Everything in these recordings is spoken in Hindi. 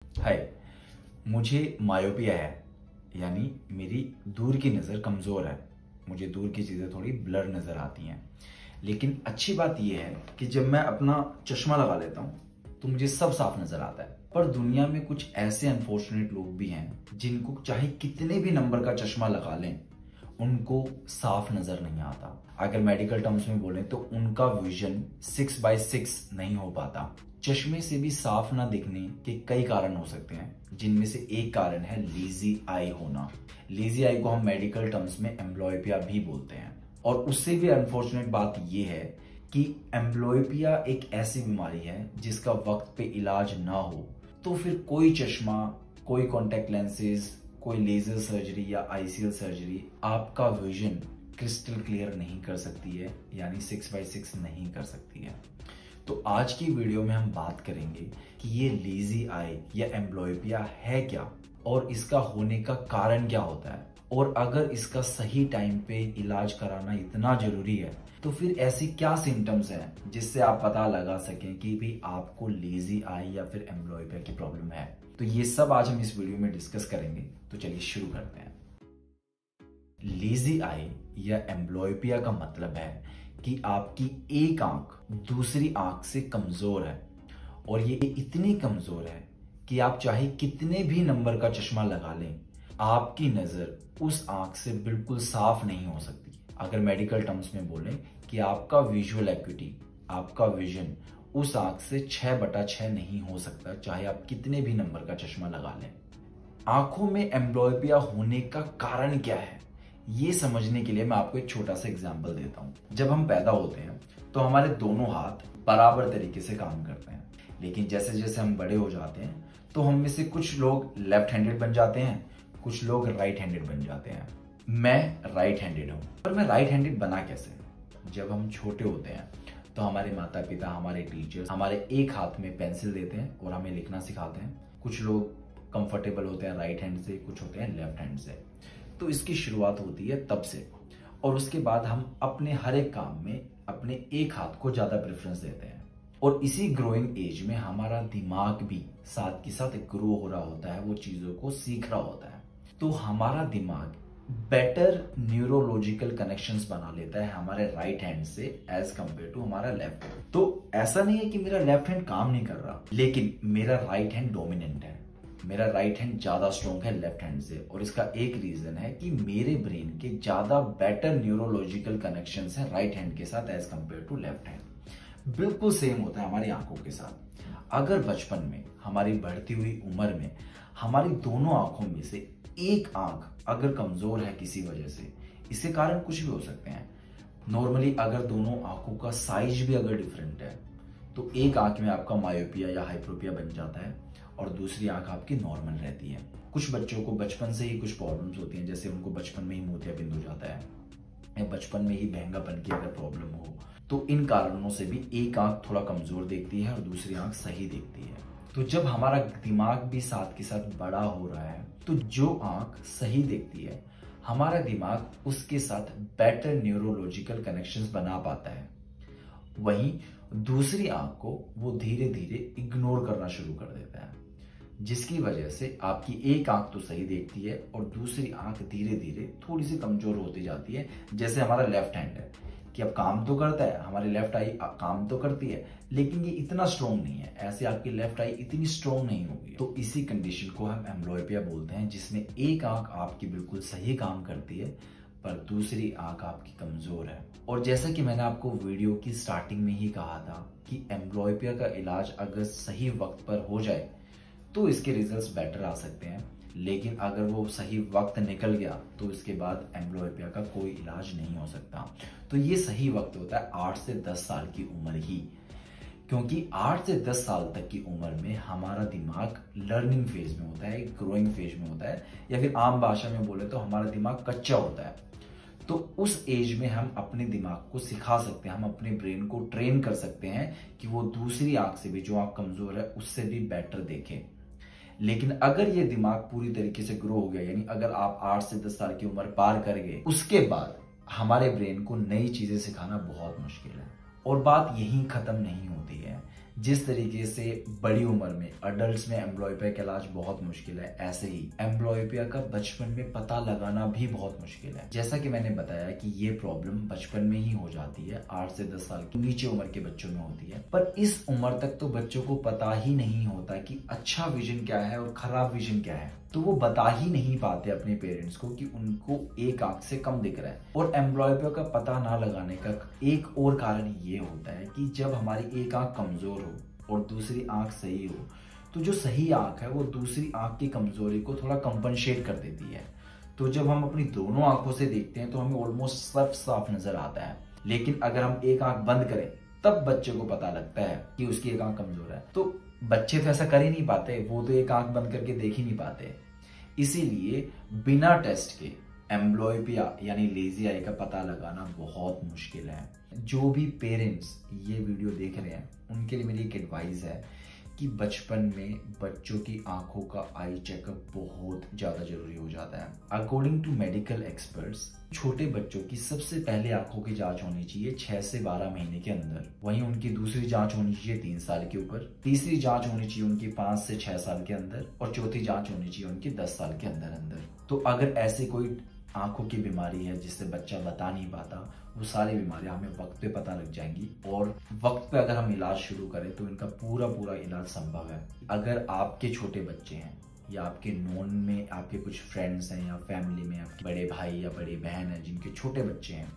हाय, मुझे मायोपिया है, यानी मेरी दूर की नज़र कमज़ोर है। मुझे दूर की चीज़ें थोड़ी ब्लर नज़र आती हैं। लेकिन अच्छी बात यह है कि जब मैं अपना चश्मा लगा लेता हूँ तो मुझे सब साफ नज़र आता है। पर दुनिया में कुछ ऐसे अनफॉर्चुनेट लोग भी हैं जिनको चाहे कितने भी नंबर का चश्मा लगा लें, उनको साफ नज़र नहीं आता। अगर मेडिकल टर्म्स में बोलें तो उनका विजन 6/6 नहीं हो पाता। चश्मे से भी साफ ना दिखने के कई कारण हो सकते हैं, जिनमें से एक कारण है लेजी आई होना। लेजी आई को हम मेडिकल टर्म्स में एम्ब्लॉयपिया भी बोलते हैं। और उससे भी अनफॉर्चुनेट बात यह है कि एम्ब्लॉयपिया एक ऐसी बीमारी है जिसका वक्त पे इलाज ना हो तो फिर कोई चश्मा, कोई कॉन्टेक्ट लेंसेज, कोई लेजर सर्जरी या आईसीएल सर्जरी आपका विजन क्रिस्टल क्लियर नहीं कर सकती है, यानी 6/6 नहीं कर सकती है। तो आज की वीडियो में हम बात करेंगे कि ये लेजी आई या एम्ब्लॉयपिया है क्या और इसका होने का कारण क्या होता है, और अगर इसका सही टाइम पे इलाज कराना इतना जरूरी है तो फिर ऐसी क्या सिम्टम्स हैं जिससे आप पता लगा सकें कि भाई आपको लेजी आई या फिर एम्ब्लॉयपिया की प्रॉब्लम है। तो ये सब आज हम इस वीडियो में डिस्कस करेंगे। तो चलिए शुरू करते हैं। लेजी आई या एम्ब्लॉयपिया का मतलब है कि आपकी एक आंख दूसरी आंख से कमजोर है, और ये इतनी कमजोर है कि आप चाहे कितने भी नंबर का चश्मा लगा लें, आपकी नजर उस आंख से बिल्कुल साफ नहीं हो सकती। अगर मेडिकल टर्म्स में बोलें कि आपका विजुअल एक्यूटी, आपका विजन उस आंख से 6/6 नहीं हो सकता, चाहे आप कितने भी नंबर का चश्मा लगा लें। आंखों में एम्ब्लॉयपिया होने का कारण क्या है, ये समझने के लिए मैं आपको एक छोटा सा एग्जाम्पल देता हूं। जब हम पैदा होते हैं तो हमारे दोनों हाथ बराबर तरीके से काम करते हैं, लेकिन जैसे जैसे हम बड़े हो जाते हैं तो हम में से कुछ लोग लेफ्ट हैंडेड बन जाते हैं, कुछ लोग राइट हैंडेड बन जाते हैं। मैं राइट हैंडेड हूं। पर मैं राइट हैंडेड बना कैसे? जब हम छोटे होते हैं तो हमारे माता पिता, हमारे टीचर्स हमारे एक हाथ में पेंसिल देते हैं और हमें लिखना सिखाते हैं। कुछ लोग कंफर्टेबल होते हैं राइट हैंड से, कुछ होते हैं लेफ्ट हैंड से। तो इसकी शुरुआत होती है तब से, और उसके बाद हम अपने हर एक काम में अपने एक हाथ को ज्यादा प्रेफरेंस देते हैं। और इसी ग्रोइंग एज में हमारा दिमाग भी साथ के साथ ग्रो हो रहा होता है, वो चीजों को सीख रहा होता है। तो हमारा दिमाग बेटर न्यूरोलॉजिकल कनेक्शंस बना लेता है हमारे राइट हैंड से एज कंपेयर टू हमारा लेफ्ट हैंड। तो ऐसा नहीं है कि मेरा लेफ्ट हैंड काम नहीं कर रहा, लेकिन मेरा राइट हैंड डोमिनेंट है। मेरा राइट हैंड ज्यादा स्ट्रॉन्ग है लेफ्ट हैंड से, और इसका एक रीजन है कि मेरे ब्रेन के ज्यादा बेटर न्यूरोलॉजिकल कनेक्शंस हैं राइट हैंड के साथ as compare to left hand. बिल्कुल सेम होता है हमारी आंखों के साथ। अगर बचपन में, हमारी बढ़ती हुई उम्र में हमारी दोनों आंखों में से एक आंख अगर कमजोर है किसी वजह से, इसके कारण कुछ भी हो सकते हैं। नॉर्मली अगर दोनों आंखों का साइज भी अगर डिफरेंट है तो एक आंख में आपका मायोपिया या हाइप्रोपिया बन जाता है और दूसरी आंख आपकी नॉर्मल रहती है। कुछ बच्चों को बचपन से ही कुछ प्रॉब्लम्स होती हैं, जैसे उनको बचपन में ही मोतियाबिंद हो जाता है या बचपन में ही बहंगापन की अगर प्रॉब्लम हो, तो इन कारणों से भी एक आंख थोड़ा कमजोर देखती है और दूसरी आंख सही देखती है। तो जब हमारा दिमाग भी साथ के साथ बड़ा हो रहा है तो जो आंख सही देखती है, हमारा दिमाग उसके साथ बेटर न्यूरोलॉजिकल कनेक्शंस बना पाता है। वहीं दूसरी आंख को वो धीरे धीरे इग्नोर करना शुरू कर देता है, जिसकी वजह से आपकी एक आंख तो सही देखती है और दूसरी आंख धीरे धीरे थोड़ी सी कमजोर होती जाती है। जैसे हमारा लेफ्ट हैंड है कि अब काम तो करता है, हमारी लेफ्ट आई काम तो करती है, लेकिन ये इतना स्ट्रॉन्ग नहीं है। ऐसे आपकी लेफ्ट आई इतनी स्ट्रॉन्ग नहीं होगी। तो इसी कंडीशन को हम एम्ब्लॉयपिया बोलते हैं, जिसमें एक आंख आपकी बिल्कुल सही काम करती है पर दूसरी आंख आपकी कमजोर है। और जैसा कि मैंने आपको वीडियो की स्टार्टिंग में ही कहा था कि एम्ब्लॉयपिया का इलाज अगर सही वक्त पर हो जाए तो इसके रिजल्ट्स बेटर आ सकते हैं, लेकिन अगर वो सही वक्त निकल गया तो इसके बाद एम्ब्लॉयपिया का कोई इलाज नहीं हो सकता। तो ये सही वक्त होता है 8 से 10 साल की उम्र ही, क्योंकि 8 से 10 साल तक की उम्र में हमारा दिमाग लर्निंग फेज में होता है, ग्रोइंग फेज में होता है, या फिर आम भाषा में बोले तो हमारा दिमाग कच्चा होता है। तो उस एज में हम अपने दिमाग को सिखा सकते हैं, हम अपने ब्रेन को ट्रेन कर सकते हैं कि वो दूसरी आंख से भी, जो आंख कमजोर है उससे भी बेटर देखे। लेकिन अगर ये दिमाग पूरी तरीके से ग्रो हो गया, यानी अगर आप 8 से 10 साल की उम्र पार कर गए, उसके बाद हमारे ब्रेन को नई चीजें सिखाना बहुत मुश्किल है। और बात यहीं खत्म नहीं होती है। जिस तरीके से बड़ी उम्र में अडल्ट्स में एम्ब्लॉयपिया का इलाज बहुत मुश्किल है, ऐसे ही एम्ब्लॉयपिया का बचपन में पता लगाना भी बहुत मुश्किल है। जैसा कि मैंने बताया कि ये प्रॉब्लम बचपन में ही हो जाती है, 8 से 10 साल की नीचे उम्र के बच्चों में होती है। पर इस उम्र तक तो बच्चों को पता ही नहीं होता कि अच्छा विजन क्या है और खराब विजन क्या है, तो वो बता ही नहीं पाते अपने पेरेंट्स को कि उनको एक आंख से कम दिख रहा है। और एम्ब्लॉयपिया का पता ना लगाने का एक और कारण ये होता है कि जब हमारी एक आंख कमजोर हो और दूसरी आंख सही हो, तो जो सही आंख है वो दूसरी आंख की कमजोरी को थोड़ा कंपनसेट कर देती है। तो जब हम अपनी दोनों आंखों से देखते हैं तो हमें ऑलमोस्ट सब साफ नजर आता है, लेकिन अगर हम एक आंख बंद करें तब बच्चे को पता लगता है कि उसकी एक आंख कमजोर है। तो बच्चे तो ऐसा कर ही नहीं पाते, वो तो एक आंख बंद करके देख ही नहीं पाते। इसीलिए बिना टेस्ट के एम्ब्लॉयपिया यानी लेजी आई का पता लगाना बहुत मुश्किल है। जो भी पेरेंट्स ये वीडियो देख रहे हैं उनके लिए मेरी एक एडवाइस है कि बचपन में बच्चों की आंखों का आई चेकअप बहुत ज्यादा जरूरी हो जाता है। अकॉर्डिंग टू मेडिकल एक्सपर्ट्स, छोटे बच्चों की सबसे पहले आंखों की जांच होनी चाहिए 6 से 12 महीने के अंदर। वहीं उनकी दूसरी जांच होनी चाहिए 3 साल के ऊपर, तीसरी जांच होनी चाहिए उनकी 5 से 6 साल के अंदर, और चौथी जांच होनी चाहिए उनकी 10 साल के अंदर अंदर। तो अगर ऐसी कोई आंखों की बीमारी है जिससे बच्चा बता नहीं पाता, वो सारी बीमारियां हमें वक्त पे पता लग जाएंगी, और वक्त पे अगर हम इलाज शुरू करें तो इनका पूरा पूरा इलाज संभव है। अगर आपके छोटे बच्चे हैं या आपके नोन में आपके कुछ फ्रेंड्स हैं या फैमिली में आपके बड़े भाई या बड़ी बहन है जिनके छोटे बच्चे हैं,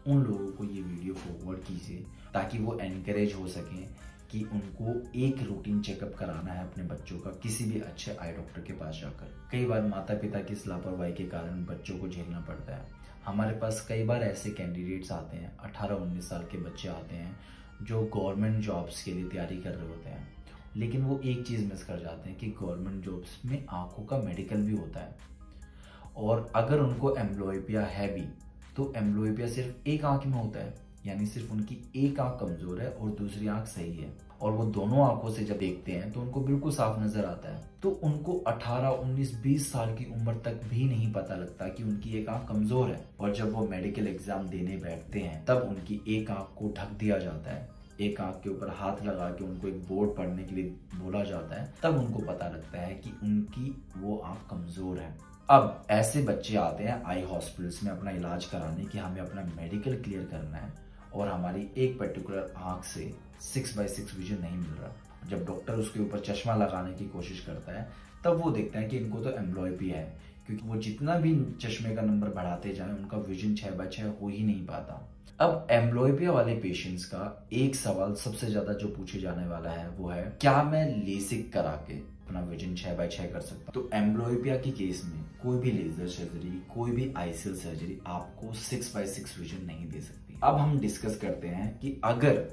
उन लोगों को ये वीडियो फॉरवर्ड कीजिए ताकि वो एनकरेज हो सकें कि उनको एक रूटीन चेकअप कराना है अपने बच्चों का किसी भी अच्छे आई डॉक्टर के पास जाकर। कई बार माता पिता की लापरवाही के कारण बच्चों को झेलना पड़ता है। हमारे पास कई बार ऐसे कैंडिडेट्स आते हैं, 18-19 साल के बच्चे आते हैं जो गवर्नमेंट जॉब्स के लिए तैयारी कर रहे होते हैं, लेकिन वो एक चीज़ मिस कर जाते हैं कि गवर्नमेंट जॉब्स में आंखों का मेडिकल भी होता है। और अगर उनको एम्ब्लॉयपिया है भी तो एम्ब्लॉयपिया सिर्फ एक आंख में होता है, यानी सिर्फ उनकी एक आंख कमजोर है और दूसरी आंख सही है, और वो दोनों आंखों से जब देखते हैं तो उनको बिल्कुल साफ नजर आता है। तो उनको 18, 19, 20 साल की उम्र तक भी नहीं पता लगता कि उनकी एक आंख कमजोर है, और जब वो मेडिकल एग्जाम देने बैठते हैं तब उनकी एक आंख को ढक दिया जाता है, एक आंख के ऊपर हाथ लगा के उनको एक बोर्ड पढ़ने के लिए बोला जाता है, तब उनको पता लगता है कि उनकी वो आंख कमजोर है। अब ऐसे बच्चे आते हैं आई हॉस्पिटल्स में अपना इलाज कराने कि हमें अपना मेडिकल क्लियर करना है और हमारी एक पर्टिकुलर आंख से 6/6 विजन नहीं मिल रहा। जब डॉक्टर उसके ऊपर चश्मा लगाने की कोशिश करता है तब वो देखते हैं कि इनको तो एम्ब्लॉयपिया है, क्योंकि वो जितना भी चश्मे का नंबर बढ़ाते जाएं उनका विजन 6/6 हो ही नहीं पाता। अब एम्ब्लॉयपिया वाले पेशेंट्स का एक सवाल सबसे ज्यादा जो पूछे जाने वाला है वो है, क्या मैं लेसिक करा के अपना विजन 6/6 कर सकता हूँ? तो एम्ब्लॉयपिया के केस में कोई भी लेजर सर्जरी, कोई भी आईसीएल सर्जरी आपको 6/6 विजन नहीं दे सकती। अब हम डिस्कस करते हैं कि अगर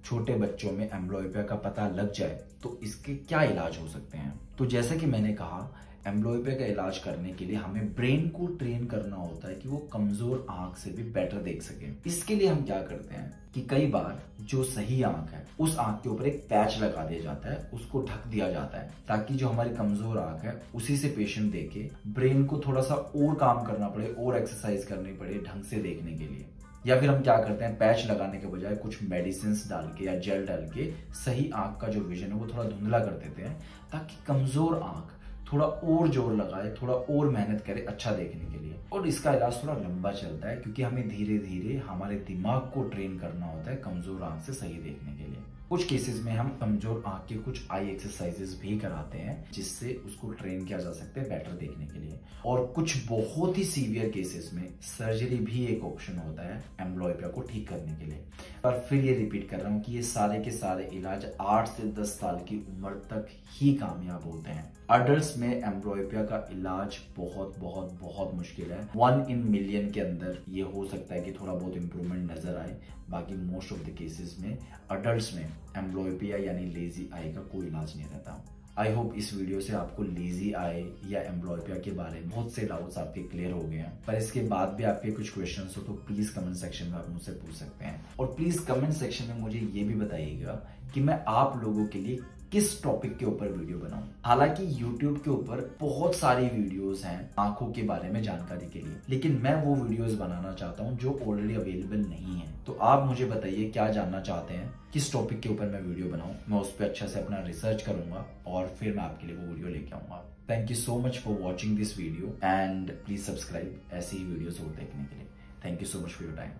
छोटे बच्चों में एम्ब्लॉयपिया का पता लग जाए तो इसके क्या इलाज हो सकते हैं। तो जैसा कि मैंने कहा, एम्ब्लॉयपिया का इलाज करने के लिए हमें ब्रेन को ट्रेन करना होता है कि वो कमजोर आंख से भी बेटर देख सके। इसके लिए हम क्या करते हैं कि कई बार जो सही आंख है उस आंख के ऊपर एक पैच लगा दिया जाता है, उसको ढक दिया जाता है, ताकि जो हमारी कमजोर आंख है उसी से पेशेंट देखे, ब्रेन को थोड़ा सा और काम करना पड़े और एक्सरसाइज करनी पड़े ढंग से देखने के लिए। या फिर हम क्या करते हैं, पैच लगाने के बजाय कुछ मेडिसिन डाल के या जेल डाल के सही आंख का जो विजन है वो थोड़ा धुंधला कर देते हैं, ताकि कमजोर आंख थोड़ा और जोर लगाए, थोड़ा और मेहनत करे अच्छा देखने के लिए। और इसका इलाज थोड़ा लंबा चलता है क्योंकि हमें धीरे धीरे हमारे दिमाग को ट्रेन करना होता है कमजोर आंख से सही देखने के लिए। कुछ केसेस में हम कमजोर आंख के कुछ आई एक्सरसाइजेस भी कराते हैं जिससे उसको ट्रेन किया जा सकता है बेटर देखने के लिए। और कुछ बहुत ही सीवियर केसेस में सर्जरी भी एक ऑप्शन होता है एम्ब्लॉयपिया को ठीक करने के लिए। पर फिर ये रिपीट कर रहा हूँ कि ये सारे के सारे इलाज 8 से 10 साल की उम्र तक ही कामयाब होते हैं। अडल्ट्स में एम्ब्लॉयपिया का इलाज बहुत बहुत बहुत मुश्किल है। 1 in million के अंदर ये हो सकता है कि थोड़ा बहुत इंप्रूवमेंट नजर आए, बाकी मोस्ट ऑफ द केसेस में अडल्ट्स में एम्ब्लॉयपिया यानी लेजी आई का कोई इलाज नहीं रहता। आई होप इस वीडियो से आपको लेजी आई या एम्ब्लॉयपिया के बारे में बहुत से डाउट्स आपके क्लियर हो गए हैं। पर इसके बाद भी आपके कुछ क्वेश्चंस हो तो प्लीज कमेंट सेक्शन में आप मुझसे पूछ सकते हैं। और प्लीज कमेंट सेक्शन में मुझे ये भी बताइएगा कि मैं आप लोगों के लिए किस टॉपिक के ऊपर वीडियो बनाऊं। हालांकि YouTube के ऊपर बहुत सारी वीडियोस हैं आंखों के बारे में जानकारी के लिए, लेकिन मैं वो वीडियोस बनाना चाहता हूं जो ऑलरेडी अवेलेबल नहीं है। तो आप मुझे बताइए क्या जानना चाहते हैं, किस टॉपिक के ऊपर मैं वीडियो बनाऊं। मैं उस पर अच्छा से अपना रिसर्च करूंगा और फिर मैं आपके लिए वो वीडियो लेके आऊंगा। Thank you so much for watching this video and please subscribe ऐसी ही वीडियोस और देखने के लिए। Thank you so much for your time.